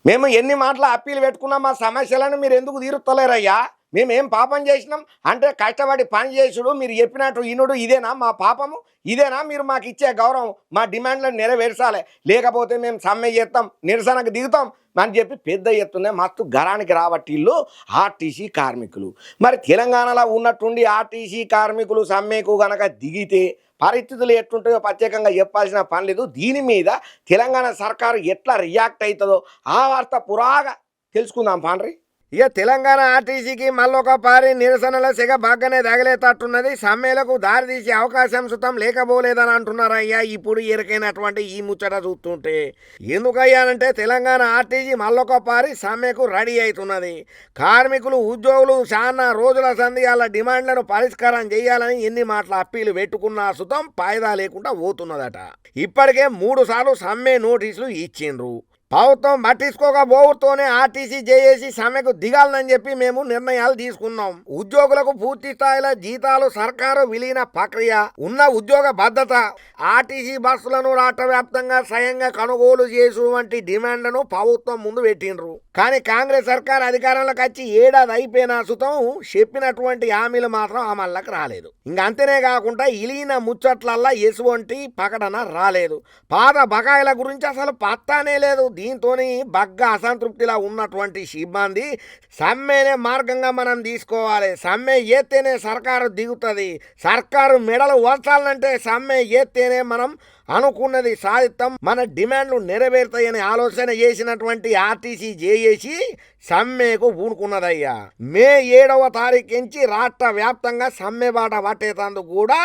మేము ఎన్ని మాటలు అప్పీలు పెట్టుకున్నాం, మా సమస్యలను మీరు ఎందుకు తీరుస్తలేరయ్యా? మేమేం పాపం చేసినాం అంటే కష్టపడి పని చేసుడు, మీరు చెప్పినట్టు ఇనుడు, ఇదేనా మా పాపము? ఇదేనా మీరు మాకు ఇచ్చే గౌరవం? మా డిమాండ్లను నెరవేర్చాలి, లేకపోతే మేము సమ్మె చేస్తాం, నిరసనకు దిగుతాం అని చెప్పి పెద్ద ఎత్తున మస్తు గరానికి రాబట్టి ఇల్లు ఆర్టీసీ కార్మికులు. మరి తెలంగాణలో ఉన్నట్టుండి ఆర్టీసీ కార్మికులు సమ్మెకు గనక దిగితే పరిస్థితులు ఎట్లుంటాయో ప్రత్యేకంగా చెప్పాల్సిన పని లేదు. దీని మీద తెలంగాణ సర్కారు ఎట్లా రియాక్ట్ అవుతుందో ఆ వార్త పురాగా తెలుసుకుందాం పాండ్రి. ఇక తెలంగాణ ఆర్టీసీకి మళ్ళొక పారి నిరసనల సెగ బాగానే తగలేటట్టున్నది. సమ్మెలకు దారితీసే అవకాశం సుతం లేకపోలేదని అంటున్నారయ్యా ఇప్పుడు ఎరికైనటువంటి ఈ ముచ్చట చూస్తుంటే. ఎందుకయ్యానంటే తెలంగాణ ఆర్టీసీ మళ్ళొక పారి సమ్మెకు రెడీ అవుతున్నది. కార్మికులు ఉద్యోగులు చాలా రోజుల సంధి వాళ్ళ డిమాండ్లను పరిష్కారం చేయాలని ఎన్ని మాటల అప్పీలు పెట్టుకున్నా సుతం ఫాయిదా లేకుండా పోతున్నదట. ఇప్పటికే 3 సార్లు సమ్మె నోటీసులు ఇచ్చిండ్రు. ప్రభుత్వం పట్టించుకోకపోతూనే ఆర్టీసీ జేఏసీ సమ్మెకు దిగాలని చెప్పి మేము నిర్ణయాలు తీసుకున్నాం. ఉద్యోగులకు పూర్తి స్థాయిలో జీతాలు, సర్కారు విలీన ప్రక్రియ, ఉన్న ఉద్యోగ భద్రత, ఆర్టీసీ బస్సులను రాష్ట్ర వ్యాప్తంగా స్వయంగా కొనుగోలు చేసు వంటి డిమాండ్లను ప్రభుత్వం ముందు పెట్టిండ్రు. కానీ కాంగ్రెస్ సర్కార్ అధికారంలోకి వచ్చి ఏడాది అయిపోయినా సుతం చెప్పినటువంటి హామీలు మాత్రం అమల్లోకి రాలేదు. ఇంక అంతేనే కాకుండా విలీన ముచ్చట్లల్లా ఎటువంటి ప్రకటన రాలేదు. పాత బకాయిల గురించి అసలు పత్తానే లేదు. దీంతో బగ్గా అసంతృప్తిలా ఉన్నటువంటి సిబ్బంది సమ్మెనే మార్గంగా మనం తీసుకోవాలి, సమ్మె చేస్తేనే సర్కారు దిగుతుంది, సర్కారు మెడలు వంచాలంటే సమ్మె చేస్తేనే మనం అనుకున్నది సాధిస్తాం, మన డిమాండ్లు నెరవేరుతాయని ఆలోచన చేసినటువంటి ఆర్టీసీ జేఏసీ సమ్మెకు పూనుకున్నదయ్యా. మే 7వ తారీఖు నుంచి రాష్ట్ర వ్యాప్తంగా సమ్మె బాట పట్టేటందుకు కూడా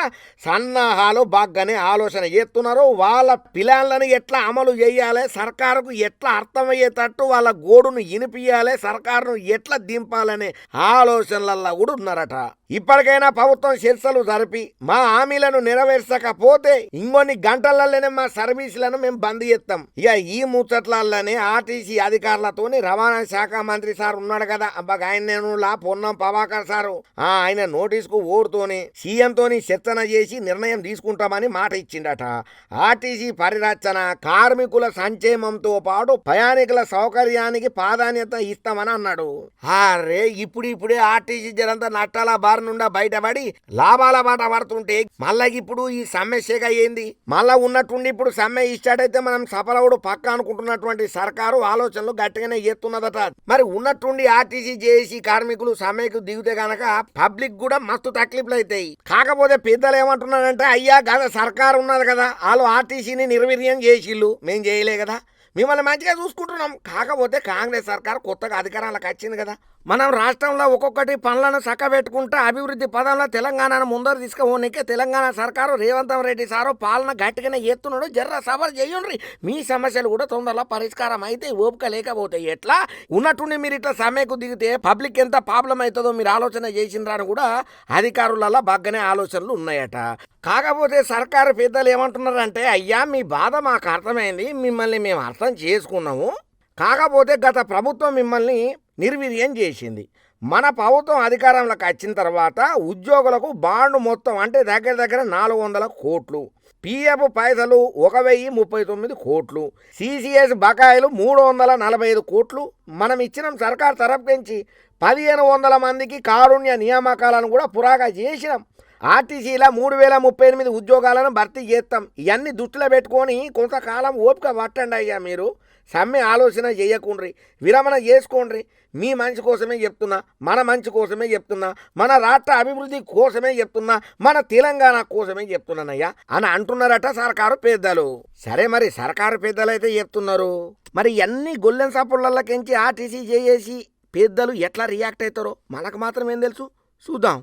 సన్నాహాలు బాగానే ఆలోచన చేస్తున్నారు. వాళ్ళ ప్లాన్లను ఎట్లా అమలు చేయాలి, సర్కారుకు ఎట్లా అర్థమయ్యేటట్టు వాళ్ళ గోడును వినిపించాలి, సర్కారును ఎట్లా దింపాలనే ఆలోచనలల్లో కూడా ఉన్నారట. ఇప్పటికైనా ప్రభుత్వం చర్చలు జరిపి మా హామీలను నెరవేర్చకపోతే ఇంకొన్ని గంటలలోనే మా సర్వీసులను మేము బంద్ చేస్తాం. ఇక ఈ ముచ్చట్లలోనే ఆర్టీసీ అధికారులతోని రవాణా శాఖ మంత్రి సార్ ఉన్నాడు కదా, అబ్బాగా ఆయన పొన్నం ప్రభాకర్ సారు, ఆయన నోటీసుకు ఓడుతోని సీఎంతోని చర్చన చేసి నిర్ణయం తీసుకుంటామని మాట ఇచ్చిండట. ఆర్టీసీ పరిరక్షణ, కార్మికుల సంక్షేమంతో పాటు ప్రయాణికుల సౌకర్యానికి ప్రాధాన్యత ఇస్తామని అన్నాడు. అరే ఇప్పుడే ఆర్టీసీ జనంతా నట్టాల బారి నుండా బయటపడి లాభాల బాట పడుతుంటే మళ్ళా ఇప్పుడు ఈ సమస్యగా ఏంది? మళ్ళా ఉన్నట్టుండి ఇప్పుడు సమ్మె ఇష్టాడైతే మనం సఫలవుడు పక్క అనుకుంటున్నటువంటి సర్కారు ఆలోచనలు గట్టిగానే చేస్తున్నదట. మరి ఉన్నట్టుండి ఆర్టీసీ జేఏసీ కార్మికులు సమ్మెకు దిగితే గనక పబ్లిక్ కూడా మస్తు తక్లీఫ్లు అవుతాయి. కాకపోతే పెద్దలు ఏమంటున్నారంటే అయ్యా గదా సర్కారు ఉన్నది కదా, వాళ్ళు ఆర్టీసీని నిర్వీర్యం చేసిళ్ళు, మేం చేయలే కదా, మిమ్మల్ని మంచిగా చూసుకుంటున్నాం. కాకపోతే కాంగ్రెస్ సర్కారు కొత్తగా అధికారాలకు వచ్చింది కదా, మనం రాష్ట్రంలో ఒక్కొక్కటి పనులను చక్కబెట్టుకుంటూ అభివృద్ధి పదంలో తెలంగాణను ముందరు తీసుకుపోనీకే తెలంగాణ సర్కారు రేవంత్ రెడ్డి సారు పాలన గట్టిగానే ఎత్తున్నాడు. జర్ర సభలు చేయండి, మీ సమస్యలు కూడా తొందరలో పరిష్కారం అయితే. ఓపిక లేకపోతే ఎట్లా? ఉన్నట్టుండి మీరు ఇట్లా సమ్మెకు దిగితే పబ్లిక్ ఎంత ప్రాబ్లం అవుతుందో మీరు ఆలోచన చేసిండ్రని కూడా అధికారులలో బాగానే ఆలోచనలు ఉన్నాయట. కాకపోతే సర్కారు పెద్దలు ఏమంటున్నారంటే అయ్యా మీ బాధ మాకు అర్థమైంది, మిమ్మల్ని మేము అర్థం చేసుకున్నాము, కాకపోతే గత ప్రభుత్వం మిమ్మల్ని నిర్వీర్యం చేసింది. మన ప్రభుత్వం అధికారంలోకి వచ్చిన తర్వాత ఉద్యోగులకు బాండ్ మొత్తం అంటే దగ్గర 400 కోట్లు, పిఎఫ్ పైసలు 1039 కోట్లు, సిసిఎస్ బకాయిలు 345 కోట్లు మనం ఇచ్చినాం. సర్కార్ తరపు నుంచి 1500 మందికి కారుణ్య నియామకాలను కూడా పురాగా చేసినాం. ఆర్టీసీలో 3038 ఉద్యోగాలను భర్తీ చేస్తాం. ఇవన్నీ దృష్టిలో పెట్టుకొని కొంతకాలం ఓపిక పట్టండి అయ్యా. మీరు సమ్మె ఆలోచన చేయకుండ్రి, విరమణ చేసుకోండి. మీ మంచి కోసమే చెప్తున్నా, మన మంచి కోసమే చెప్తున్నా, మన రాష్ట్ర అభివృద్ధి కోసమే చెప్తున్నా, మన తెలంగాణ కోసమే చెప్తున్నానయ్యా అని అంటున్నారట సర్కారు పెద్దలు. సరే మరి సర్కారు పెద్దలు అయితే చెప్తున్నారు, మరి అన్ని గొల్లెం సప్పుళ్ళకెంచి ఆర్టీసీ జేఏసీ పెద్దలు ఎట్లా రియాక్ట్ అవుతారో మనకు మాత్రం ఏం తెలుసు, చూద్దాం.